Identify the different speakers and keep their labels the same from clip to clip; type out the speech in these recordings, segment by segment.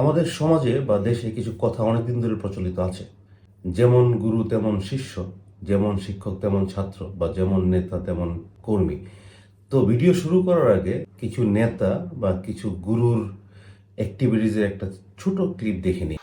Speaker 1: আমাদের সমাজে বা দেশে কিছু কথা অনেকদিন ধরে প্রচলিত আছে। যেমন গুরু তেমন শিষ্য, যেমন শিক্ষক তেমন ছাত্র, বা যেমন নেতা তেমন কর্মী। তো ভিডিও শুরু করার আগে কিছু নেতা বা কিছু গুরুর অ্যাক্টিভিটিজের একটা ছোট ক্লিপ দেখে নিই।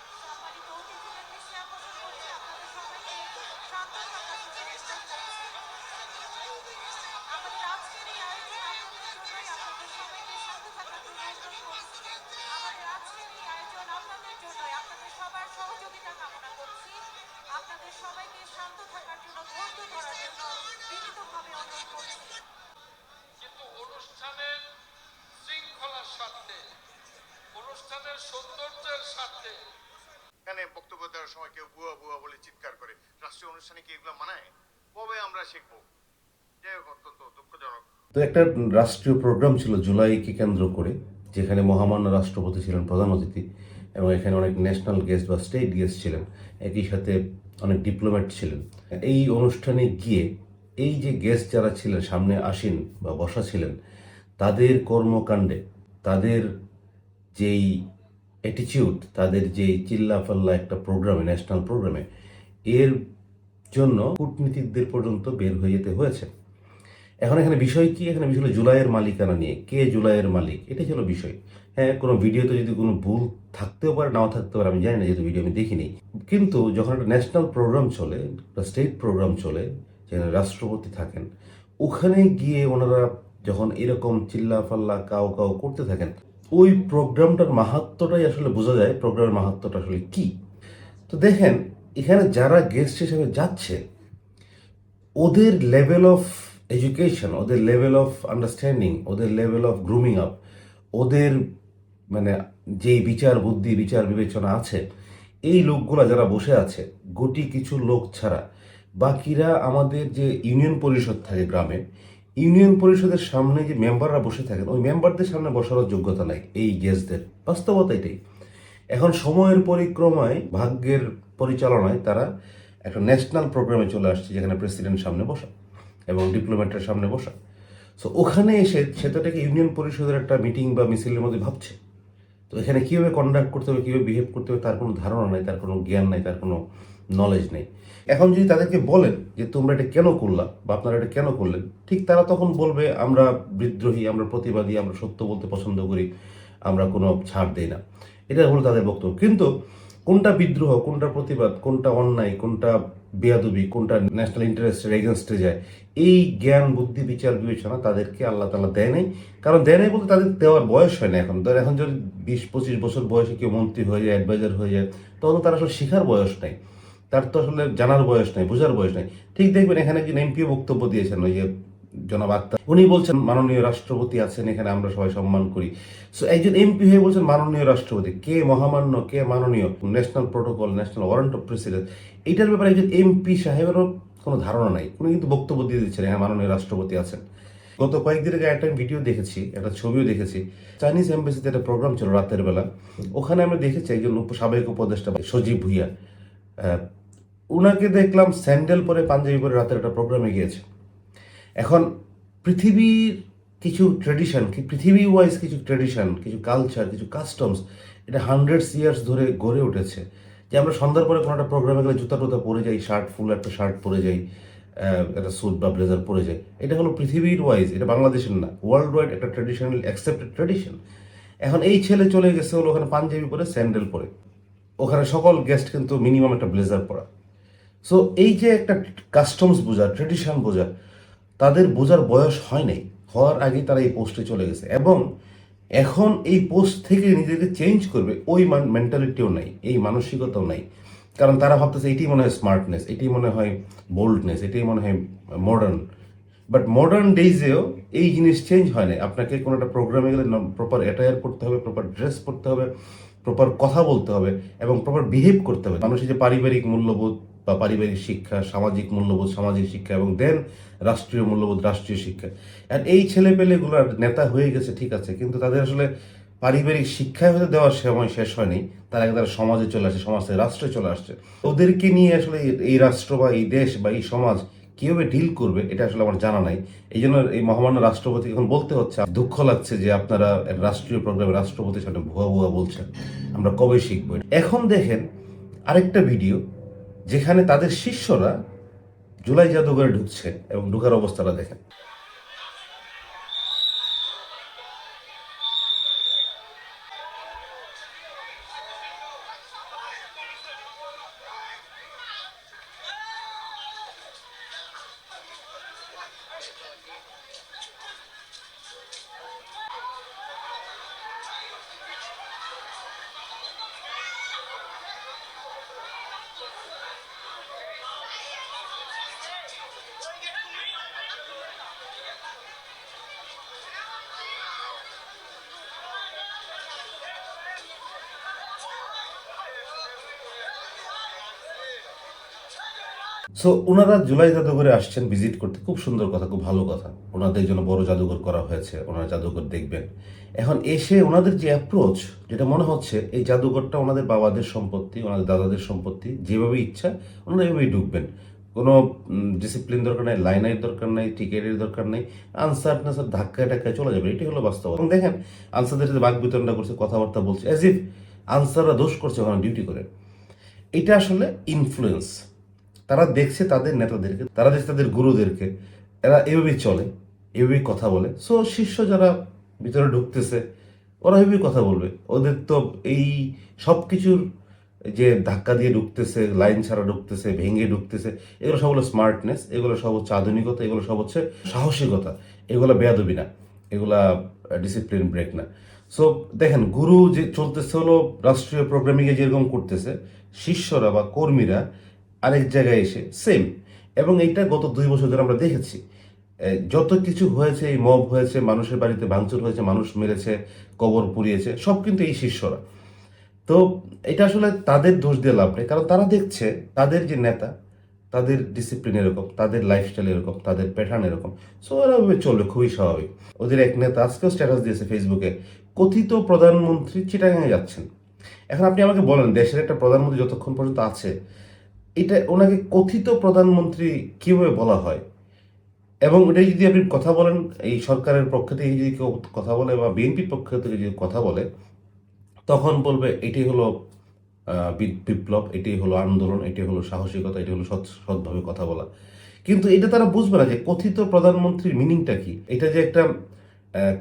Speaker 2: অনুষ্ঠানের শৃঙ্খলার স্বার্থে, অনুষ্ঠানের সৌন্দর্যের স্বার্থে এখানে বক্তব্য দেওয়ার সময় কেউ বুয়া বুয়া বলে চিৎকার করে। রাষ্ট্রীয় অনুষ্ঠানে কি এগুলো মানায়? কবে আমরা শিখবো? যাই হোক, অত্যন্ত দুঃখজনক।
Speaker 1: তো একটা রাষ্ট্রীয় প্রোগ্রাম ছিল জুলাইকে কেন্দ্র করে, যেখানে মহামান্য রাষ্ট্রপতি ছিলেন প্রধান অতিথি, এবং এখানে অনেক ন্যাশনাল গেস্ট বা স্টেট গেস্ট ছিলেন, একই সাথে অনেক ডিপ্লোম্যাট ছিলেন। এই অনুষ্ঠানে গিয়ে এই যে গেস্ট যারা ছিলেন, সামনে আসীন বা বসা ছিলেন, তাদের কর্মকাণ্ডে, তাদের যেই অ্যাটিচিউড, তাদের যেই চিল্লাফাল্লা একটা প্রোগ্রামে, ন্যাশনাল প্রোগ্রামে, এর জন্য কূটনীতিকদের পর্যন্ত বের হয়ে যেতে হয়েছে। এখন এখানে বিষয় কি? এখানে বিষয় হলো জুলাইয়ের মালিকানা নিয়ে, কে জুলাইয়ের মালিক, এটাই ছিল বিষয়। হ্যাঁ, কোনো ভিডিওতে যদি কোনো ভুল থাকতেও পারে, নাও থাকতে পারে, আমি জানি না, যেহেতু ভিডিও আমি দেখিনি। কিন্তু যখন একটা ন্যাশনাল প্রোগ্রাম চলে, একটা স্টেট প্রোগ্রাম চলে, যেখানে রাষ্ট্রপতি থাকেন, ওখানে গিয়ে ওনারা যখন এরকম চিল্লাফাল্লা কাউ কাউ করতে থাকেন, ওই প্রোগ্রামটার মাহাত্ম্যটাই আসলে বোঝা যায়, প্রোগ্রামের মাহাত্ম্যটা আসলে কি। তো দেখেন, এখানে যারা গেস্ট হিসেবে যাচ্ছে, ওদের লেভেল অফ এডুকেশন, ওদের লেভেল অফ আন্ডারস্ট্যান্ডিং, ওদের লেভেল অফ গ্রুমিং আপ, ওদের মানে যেই বিচার বুদ্ধি, বিচার বিবেচনা আছে, এই লোকগুলা যারা বসে আছে, গুটি কিছু লোক ছাড়া বাকিরা, আমাদের যে ইউনিয়ন পরিষদ থাকে গ্রামে, ইউনিয়ন পরিষদের সামনে যে মেম্বাররা বসে থাকেন, ওই মেম্বারদের সামনে বসার যোগ্যতা নাই এই গেস্টদের। বাস্তবতা এটাই। এখন সময়ের পরিক্রমায়, ভাগ্যের পরিচালনায় তারা একটা ন্যাশনাল প্রোগ্রামে চলে আসছে, যেখানে প্রেসিডেন্ট সামনে বসা এবং ডিপ্লোম্যাটের সামনে বসা। সো ওখানে এসে সেটাকে ইউনিয়ন পরিষদের একটা মিটিং বা মিছিলের মধ্যে ভাবছে। তো এখানে কীভাবে কন্ডাক্ট করতে হবে, কীভাবে বিহেভ করতে হবে, তার কোনো ধারণা নেই, তার কোনো জ্ঞান নেই, তার কোনো নলেজ নেই। এখন যদি তাদেরকে বলেন যে তোমরা এটা কেন করলা বা আপনারা এটা কেন করলেন, ঠিক তারা তখন বলবে আমরা বিদ্রোহী, আমরা প্রতিবাদী, আমরা সত্য বলতে পছন্দ করি, আমরা কোনো ছাড় দিই না। এটা হলো তাদের বক্তব্য। কিন্তু কোনটা বিদ্রোহ, কোনটা প্রতিবাদ, কোনটা অন্যায়, কোনটা বেয়াদবি, কোনটা ন্যাশনাল ইন্টারেস্টের এগেনস্টে যায়, এই জ্ঞান বুদ্ধি বিচার বিবেচনা তাদেরকে আল্লাহ তাআলা দেয় নাই। কারণ দেয় নাই বলতে তাদের দেওয়ার বয়স হয় না। এখন ধর, এখন যদি 20-25 বছর বয়সে কেউ মন্ত্রী হয়ে যায়, অ্যাডভাইজার হয়ে যায়, তখন তার আসলে শেখার বয়স নাই, তার তো আসলে জানার বয়স নাই, বোঝার বয়স নাই। ঠিক দেখবেন, এখানে একজন এমপিও বক্তব্য দিয়েছেন, ওই যে জনাব আক্তার, উনি বলছেন মাননীয় রাষ্ট্রপতি আছেন এখানে, আমরা সবাই সম্মান করি। সো একজন এমপি হয়ে বলছেন মাননীয় রাষ্ট্রপতি, কে মহামান্য, কে মাননীয়, national protocol, national warrant of president, এইটার ব্যাপারে একজন এমপি সাহেবেরও কোনো ধারণা নাই। উনি কিন্তু বক্তব্য দিয়ে দিচ্ছেন হ্যাঁ মাননীয় রাষ্ট্রপতি আছেন। গত কয়েকদিন আগে একটা ভিডিও দেখেছি, একটা ছবিও দেখেছি, চাইনিজ এম্বাসিতে একটা প্রোগ্রাম ছিল রাতের বেলা। ওখানে আমরা দেখেছি একজন সাবেক উপদেষ্টা সজীব ভুইয়া, উনাকে দেখলাম স্যান্ডেল পরে, পাঞ্জাবি পরে রাতের একটা প্রোগ্রামে গিয়েছে। এখন পৃথিবীর কিছু ট্রেডিশন, পৃথিবী ওয়াইজ কিছু ট্রেডিশন, কিছু কালচার, কিছু কাস্টমস, এটা হান্ড্রেডস ইয়ার্স ধরে গড়ে উঠেছে। যে আমরা সন্ধ্যার পরে কোনো একটা প্রোগ্রামে গেলে জুতা টুতা পরে যাই, শার্ট, ফুল একটা শার্ট পরে যাই, একটা স্যুট বা ব্লেজার পরে যাই, এটা হলো পৃথিবীর ওয়াইজ, এটা বাংলাদেশের না, ওয়ার্ল্ড ওয়াইড একটা ট্রেডিশনাল অ্যাকসেপ্টেড ট্রেডিশন। এখন এই ছেলে চলে গেছে হলো ওখানে পাঞ্জাবি পরে, স্যান্ডেল পরে, ওখানে সকল গেস্ট কিন্তু মিনিমাম একটা ব্লেজার পরা। সো এই যে একটা কাস্টমস বোঝা, ট্রেডিশন বোঝা, তাদের বোঝার বয়স হয় নাই, হওয়ার আগেই তারা এই পোস্টে চলে গেছে। এবং এখন এই পোস্ট থেকে নিজেকে চেঞ্জ করবে ওই মেন্টালিটিও নাই, এই মানসিকতাও নাই। কারণ তারা ভাবতেছে এটাই মনে হয় স্মার্টনেস, এটাই মনে হয় বোল্ডনেস, এটাই মনে হয় মডার্ন। বাট মডার্ন ডেইজেও এই জিনিস চেঞ্জ হয় না। আপনাকে কোনো একটা প্রোগ্রামে গেলে প্রপার অ্যাটায়ার করতে হবে, প্রপার ড্রেস পরতে হবে, প্রপার কথা বলতে হবে, এবং প্রপার বিহেভ করতে হবে। মানুষের যে পারিবারিক মূল্যবোধ বা পারিবারিক শিক্ষা, সামাজিক মূল্যবোধ সামাজিক শিক্ষা, এবং দেন রাষ্ট্রীয় মূল্যবোধ রাষ্ট্রীয় শিক্ষা। আর এই ছেলেপেলেগুলো নেতা হয়ে গেছে ঠিক আছে, কিন্তু তাদের আসলে পারিবারিক শিক্ষায় হতে দেওয়ার সময় শেষ হয়নি, তার আগে তারা সমাজে চলে আসছে, সমাজ থেকে রাষ্ট্রে চলে আসছে। ওদেরকে নিয়ে আসলে এই রাষ্ট্র বা এই দেশ বা এই সমাজ কীভাবে ডিল করবে এটা আসলে আমার জানা নাই। এই জন্য এই মহামান্য রাষ্ট্রপতি এখন বলতে হচ্ছে, দুঃখ লাগছে যে আপনারা রাষ্ট্রীয় প্রোগ্রামে রাষ্ট্রপতির সাথে ভুয়া ভুয়া বলছেন, আমরা কবে শিখবো। এখন দেখেন আরেকটা ভিডিও যেখানে তাদের শিষ্যরা জুলাই জাদুঘরে ঢুকছে এবং ঢুকার অবস্থাটা দেখেন। সো ওনারা জুলাই জাদুঘরে আসছেন ভিজিট করতে, খুব সুন্দর কথা, খুব ভালো কথা। ওনাদের জন্য বড় জাদুঘর করা হয়েছে, ওনারা জাদুঘর দেখবেন। এখন এসে ওনাদের যে অ্যাপ্রোচ, যেটা মনে হচ্ছে এই জাদুঘরটা ওনাদের বাবাদের সম্পত্তি, ওনাদের দাদাদের সম্পত্তি, যেভাবে ইচ্ছা ওনারা এভাবেই ঢুকবেন। কোনো ডিসিপ্লিন দরকার নেই, লাইনের দরকার নেই, টিকেটের দরকার নেই, আনসার নাসার ধাক্কায় টাক্কায় চলে যাবে, এটাই হলো বাস্তব। এবং দেখেন আনসারদের সাথে বাক বিতরণটা করছে, কথাবার্তা বলছে, অ্যাজ ইফ আনসাররা দোষ করছে ওখানে ডিউটি করে। এটা আসলে ইনফ্লুয়েন্স। তারা দেখছে তাদের নেতাদেরকে, তারা দেখছে তাদের গুরুদেরকে, এরা এভাবেই চলে, এভাবেই কথা বলে। সো শিষ্য যারা ভিতরে ঢুকতেছে ওরা এভাবেই কথা বলবে। ওদের তো এই সব কিছুর যে ধাক্কা দিয়ে ঢুকতেছে, লাইন ছাড়া ঢুকতেছে, ভেঙে ঢুকতেছে, এগুলো সব হলো স্মার্টনেস, এগুলো সব হচ্ছে আধুনিকতা, এগুলো সব হচ্ছে সাহসিকতা, এগুলো বেয়াদবি না, এগুলা ডিসিপ্লিন ব্রেক না। সো দেখেন গুরু যে চলতেছে হলো রাষ্ট্রীয় প্রোগ্রামিংয়ে যেরকম করতেছে, শিষ্যরা বা কর্মীরা আরেক জায়গায় এসে সেম। এবং এইটা গত 2 বছর ধরে আমরা দেখেছি। যত কিছু হয়েছে, এই মব হয়েছে, মানুষের বাড়িতে ভাঙচুর হয়েছে, মানুষ মেরেছে, কবর পুড়িয়েছে, সব কিন্তু এই শিষ্যরা। তো এটা আসলে তাদের দোষ দিয়ে লাভ নেই, কারণ তারা দেখছে তাদের যে নেতা, তাদের ডিসিপ্লিন এরকম, তাদের লাইফস্টাইল এরকম, তাদের প্যাটার্ন এরকম। সো ওরা ওইভাবে চলবে, খুবই স্বাভাবিক। ওদের এক নেতা আজকেও স্ট্যাটাস দিয়েছে ফেসবুকে, কথিত প্রধানমন্ত্রী চিটাগাঙে যাচ্ছেন। এখন আপনি আমাকে বলেন, দেশের একটা প্রধানমন্ত্রী যতক্ষণ পর্যন্ত আছে, এটা ওনাকে কথিত প্রধানমন্ত্রী কিভাবে বলা হয়? এবং এটাই যদি আপনি কথা বলেন, এই সরকারের পক্ষ থেকে যদি কেউ কথা বলে বা বিএনপির পক্ষ থেকে যদি কথা বলে, তখন বলবে এটাই হলো বিপ্লব, এটাই হলো আন্দোলন, এটাই হলো সাহসিকতা, এটাই হলো সৎভাবে কথা বলা। কিন্তু এটা তারা বুঝবে না যে কথিত প্রধানমন্ত্রীর মিনিংটা কি। এটা যে একটা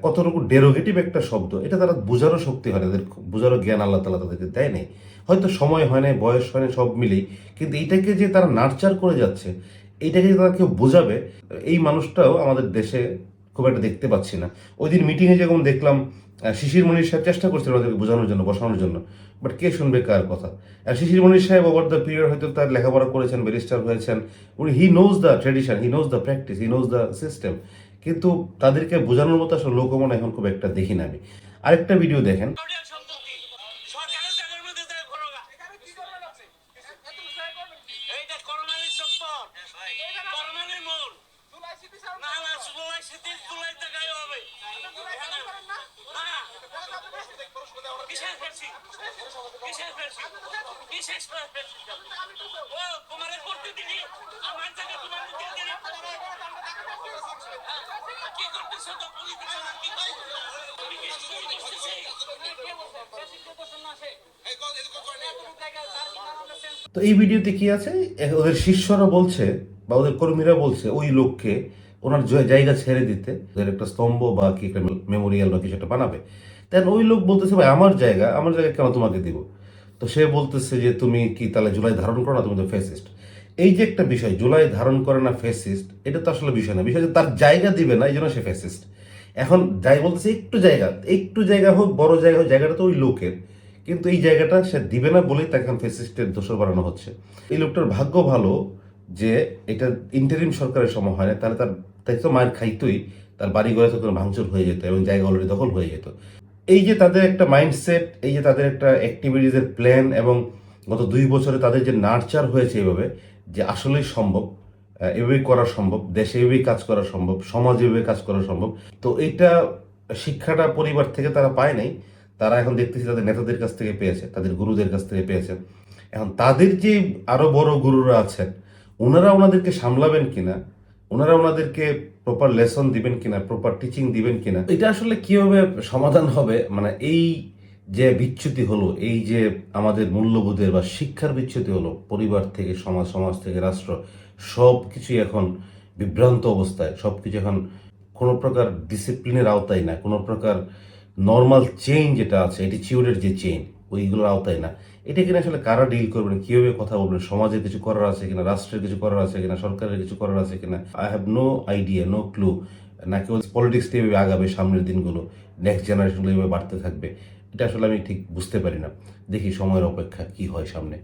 Speaker 1: কতটুকু ডেরোগেটিভ একটা শব্দ, এটা তারা বোঝারও শক্তি হয় না, তাদের বোঝারও জ্ঞান আল্লাহ তালা তাদেরকে দেয় নাই। হয়তো সময় হয় নাই, বয়স হয় না, সব মিলেই। কিন্তু এইটাকে যে তারা নার্চার করে যাচ্ছে, এইটাকে যে তারা কেউ বোঝাবে, এই মানুষটাও আমাদের দেশে খুব একটা দেখতে পাচ্ছি না। ওই দিন মিটিংয়ে যেরকম দেখলাম, শিশির মনির সাহেব চেষ্টা করছিলেন ওদেরকে বোঝানোর জন্য, বসানোর জন্য, বাট কে শুনবে কার কথা? আর শিশির মনির সাহেব ওভার দ্য পিরিয়ড হয়তো তার লেখাপড়া করেছেন, ব্যারিস্টার হয়েছেন, উনি he knows the tradition, he knows the practice, he knows the system. কিন্তু তাদেরকে বোঝানোর মতো আসলে লোকমন এখন খুব একটা দেখি না আমি। আরেকটা ভিডিও দেখেন। তো এই ভিডিওতে কি আছে, ওদের শিষ্যরা বলছে বা ওদের কর্মীরা বলছে ওই লোককে ওনার জায়গা ছেড়ে দিতে, ওদের একটা স্তম্ভ বা কি একটা মেমোরিয়াল বা কিছু একটা বানাবে। দেন ওই লোক বলতেছে ভাই আমার জায়গা, আমার জায়গা কেন তোমাকে দিব? তো সে বলতেছে যে তুমি কি তাহলে জুলাই ধারণ করো না, তুমি তো ফ্যাসিস্ট। এই যে একটা বিষয়, জুলাই ধারণ করে না ফ্যাসিস্ট, এটা তো আসলে বিষয় না, বিষয় যে তার জায়গা দিবে না, এই জন্য সে ফ্যাসিস্ট। এখন যাই বলতেছে একটু জায়গা হোক, বড় জায়গা হোক, জায়গাটা তো ওই লোকের, কিন্তু এই জায়গাটা সে দিবে না বলেই তাকে ফ্যাসিস্টের দোষর বানানো হচ্ছে। এই লোকটার ভাগ্য ভালো যে এটা ইন্টারিম সরকারের সময় হয় না, তাহলে তাই তো মায়ের খাইতই, তার বাড়ি ঘরে তো কোনো ভাঙচুর হয়ে যেত এবং জায়গা অলরেডি দখল হয়ে যেত। এই যে তাদের একটা মাইন্ডসেট, এই যে তাদের একটা অ্যাক্টিভিটিসের প্ল্যান, এবং গত 2 বছরে তাদের যে নার্চার হয়েছে এভাবে, যে আসলেই সম্ভব, এভাবেই করা সম্ভব, দেশে এভাবেই কাজ করা সম্ভব, সমাজে এভাবে কাজ করা সম্ভব। তো এইটা শিক্ষাটা পরিবার থেকে তারা পায় নাই, তারা এখন দেখতেছি তাদের নেতাদের কাছ থেকে পেয়েছে, তাদের গুরুদের কাছ থেকে পেয়েছে। এখন তাদের যে আরো বড় গুরুরা আছেন, ওনারা ওনাদেরকে সামলাবেন কিনা, ওনারা ওনাদেরকে প্রপার লেসন দিবেন কিনা, প্রপার টিচিং দিবেন কিনা, এটা আসলে কিভাবে সমাধান হবে, মানে এই যে বিচ্যুতি হলো, এই যে আমাদের মূল্যবোধের বা শিক্ষার বিচ্যুতি হলো, পরিবার থেকে সমাজ, সমাজ থেকে রাষ্ট্র, সব কিছুই এখন বিভ্রান্ত অবস্থায়, সব কিছু এখন কোনো প্রকার ডিসিপ্লিনের আওতায় না, কোনো প্রকার নর্মাল চেইন যেটা আছে, অ্যাটিচিউডের যে চেইন, ওইগুলোর আওতায় না। এটা কিনা আসলে কারা ডিল করবেন, কীভাবে কথা বলবেন, সমাজে কিছু করার আছে কিনা, রাষ্ট্রের কিছু করার আছে কিনা, সরকারের কিছু করার আছে কিনা, I have no idea, no clue. নাকি পলিটিক্স এভাবে আগাবে সামনের দিনগুলো, নেক্সট জেনারেশনগুলো এভাবে বাড়তে থাকবে, এটা আসলে আমি ঠিক বুঝতে পারি না। দেখি সময়ের অপেক্ষা কি হয় সামনে।